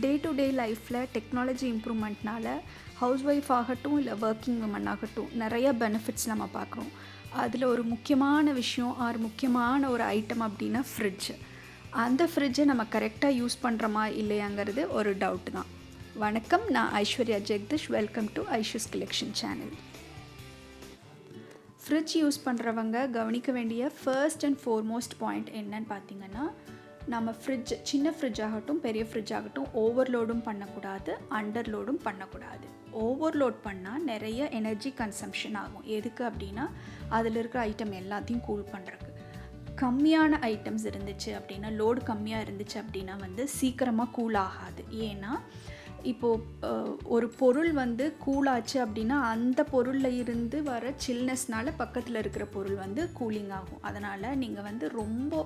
Day to day லைஃப்பில் technology இம்ப்ரூவ்மெண்ட்னால house wife ஆகட்டும் இல்லை ஒர்க்கிங் விமன் ஆகட்டும் நிறைய பெனிஃபிட்ஸ் நம்ம பார்க்குறோம். அதில் ஒரு முக்கியமான விஷயம் முக்கியமான ஒரு ஐட்டம் அப்படின்னா ஃப்ரிட்ஜ். அந்த ஃப்ரிட்ஜை நம்ம கரெக்டாக யூஸ் பண்ணுறோமா இல்லையாங்கிறது ஒரு டவுட் தான். வணக்கம், நான் Aishwarya Jagadish. Welcome to Ishu'sCollection channel. Fridge use பண்ணுறவங்க கவனிக்க வேண்டிய ஃபர்ஸ்ட் அண்ட் ஃபோர்மோஸ்ட் பாயிண்ட் என்னன்னு பார்த்தீங்கன்னா, நம்ம ஃப்ரிட்ஜ் சின்ன ஃப்ரிட்ஜ் ஆகட்டும் பெரிய ஃப்ரிட்ஜ் ஆகட்டும் ஓவர்லோடும் பண்ணக்கூடாது, அண்டர்லோடும் பண்ணக்கூடாது. ஓவர்லோட் பண்ணால் நிறைய எனர்ஜி கன்சம்ஷன் ஆகும். எதுக்கு அப்படின்னா, அதில் இருக்கிற ஐட்டம் எல்லாத்தையும் கூல் பண்ணுறதுக்கு. கம்மியான ஐட்டம்ஸ் இருந்துச்சு அப்படின்னா, லோடு கம்மியாக இருந்துச்சு அப்படின்னா சீக்கிரமாக கூல் ஆகாது. ஏன்னா இப்போது ஒரு பொருள் கூலாச்சு அப்படின்னா அந்த பொருளில் இருந்து வர சில்னஸ்னால பக்கத்தில் இருக்கிற பொருள் கூலிங் ஆகும். அதனால் நீங்கள் ரொம்ப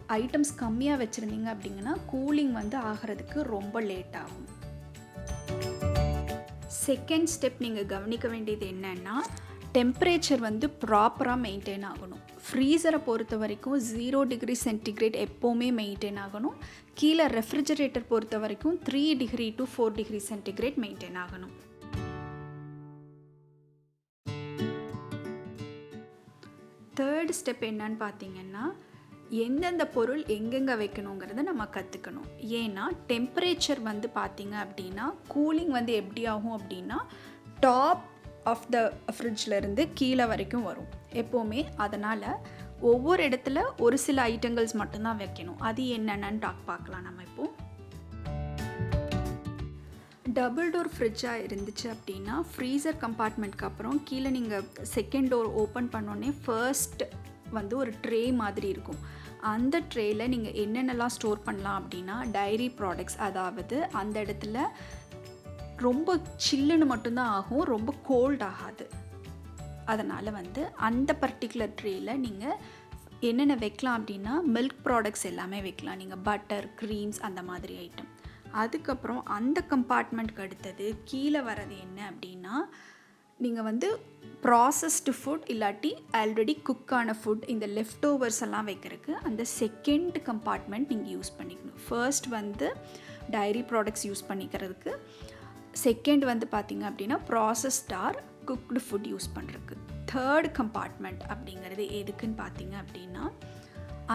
ஐட்டம்ஸ் கம்மியாக வச்சுருந்தீங்க அப்படிங்கன்னா கூலிங் ஆகிறதுக்கு ரொம்ப லேட் ஆகும். செகண்ட் ஸ்டெப் நீங்கள் கவனிக்க வேண்டியது என்னென்னா, டெம்பரேச்சர் ப்ராப்பராக மெயின்டைன் ஆகணும். ஃப்ரீசரை பொறுத்த வரைக்கும் 0 டிகிரி சென்டிகிரேட் எப்போவுமே மெயின்டைன் ஆகணும். கீழே ரெஃப்ரிஜரேட்டர் பொறுத்த வரைக்கும் 3 degree to 4 degree centigrade maintain ஆகணும். தேர்ட் ஸ்டெப் என்னன்னு பார்த்தீங்கன்னா, எந்தெந்த பொருள் எங்கெங்கே வைக்கணுங்கிறத நம்ம கற்றுக்கணும். ஏன்னா டெம்பரேச்சர் பார்த்தீங்க அப்படின்னா கூலிங் எப்படி ஆகும் அப்படின்னா, டாப் ஆஃப் த ஃப்ரிட்ஜ்லேருந்து கீழே வரைக்கும் வரும் எப்போவுமே. அதனால் ஒவ்வொரு இடத்துல ஒரு சில ஐட்டங்கள்ஸ் மட்டும்தான் வைக்கணும். அது என்னென்னு பார்க்கலாம் நம்ம இப்போது. டபுள் டோர் ஃப்ரிட்ஜாக இருந்துச்சு அப்படின்னா, ஃப்ரீசர் கம்பார்ட்மெண்ட்க்கு அப்புறம் கீழே நீங்கள் செகண்ட் டோர் ஓப்பன் பண்ணோடனே ஃபர்ஸ்ட் ஒரு ட்ரே மாதிரி இருக்கும். அந்த ட்ரேயில் நீங்கள் என்னென்னலாம் ஸ்டோர் பண்ணலாம் அப்படின்னா, டைரி ப்ராடக்ட்ஸ், அதாவது அந்த இடத்துல ரொம்ப சில்லுன்னு மட்டும்தான் ஆகும், ரொம்ப கோல்ட் ஆகாது. அதனால் அந்த பர்டிகுலர் ட்ரேயில் நீங்கள் என்னென்ன வைக்கலாம் அப்படின்னா, மில்க் ப்ராடக்ட்ஸ் எல்லாமே வைக்கலாம். நீங்கள் பட்டர், க்ரீம்ஸ் அந்த மாதிரி ஐட்டம். அதுக்கப்புறம் அந்த கம்பார்ட்மெண்ட்க்கு அடுத்தது கீழே வர்றது என்ன அப்படின்னா, நீங்கள் ப்ராசஸ்டு ஃபுட் இல்லாட்டி ஆல்ரெடி குக்கான ஃபுட், இந்த லெஃப்ட் ஓவர்ஸ் எல்லாம் வைக்கிறதுக்கு அந்த செகண்ட் கம்பார்ட்மெண்ட் நீங்கள் யூஸ் பண்ணிக்கணும். ஃபர்ஸ்ட் டைரி ப்ராடக்ட்ஸ் யூஸ் பண்ணிக்கிறதுக்கு, செகண்ட் பார்த்திங்க அப்படின்னா processed or cooked food use பண்ணுறதுக்கு. தேர்ட் கம்பார்ட்மெண்ட் அப்படிங்கிறது எதுக்குன்னு பார்த்தீங்க அப்படின்னா,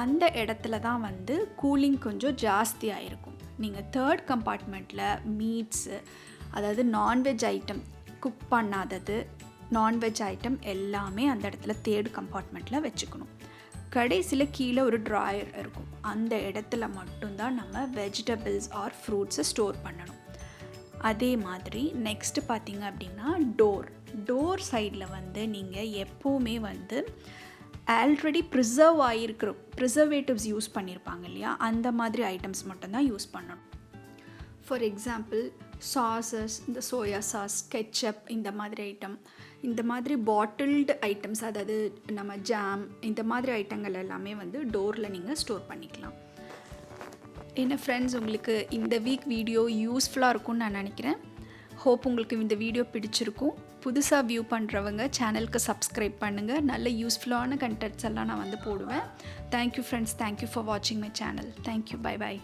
அந்த இடத்துல தான் கூலிங் கொஞ்சம் ஜாஸ்தியாக இருக்கும். நீங்கள் தேர்ட் கம்பார்ட்மெண்ட்டில் மீட்ஸு, அதாவது நான்வெஜ் ஐட்டம், குக் பண்ணாதது நான்வெஜ் ஐட்டம் எல்லாமே அந்த இடத்துல தேர்ட் கம்பார்ட்மெண்ட்டில் வச்சுக்கணும். கடைசியில் கீழே ஒரு ட்ராயர் இருக்கும். அந்த இடத்துல மட்டும்தான் நம்ம வெஜிடபிள்ஸ் ஆர் ஃப்ரூட்ஸை ஸ்டோர் பண்ணணும். அதே மாதிரி நெக்ஸ்ட்டு பார்த்தீங்க அப்படின்னா, டோர் சைடில் நீங்கள் எப்போவுமே ஆல்ரெடி ப்ரிசர்வ் ஆகிருக்கிற ப்ரிசர்வேட்டிவ்ஸ் யூஸ் பண்ணியிருப்பாங்க இல்லையா, அந்த மாதிரி ஐட்டம்ஸ் மட்டும்தான் யூஸ் பண்ணணும். ஃபார் எக்ஸாம்பிள் சாஸஸ், இந்த சோயா சாஸ், கெச்சப், இந்த மாதிரி ஐட்டம், இந்த மாதிரி பாட்டில்டு ஐட்டம்ஸ், அதாவது நம்ம ஜாம், இந்த மாதிரி ஐட்டங்கள் எல்லாமே டோரில் நீங்கள் ஸ்டோர் பண்ணிக்கலாம். என்ன ஃப்ரெண்ட்ஸ், உங்களுக்கு இந்த வீக் வீடியோ யூஸ்ஃபுல்லாக இருக்கும்னு நான் நினைக்கிறேன். ஹோப் உங்களுக்கு இந்த வீடியோ பிடிச்சிருக்கும். புதுசாக வியூ பண்ணுறவங்க சேனலுக்கு சப்ஸ்கிரைப் பண்ணுங்கள். நல்ல யூஸ்ஃபுல்லான கண்டென்ட்ஸ் எல்லாம் நான் போடுவேன். தேங்க்யூ ஃப்ரெண்ட்ஸ், தேங்க்யூ ஃபார் வாட்சிங் my channel. Thank you, bye by.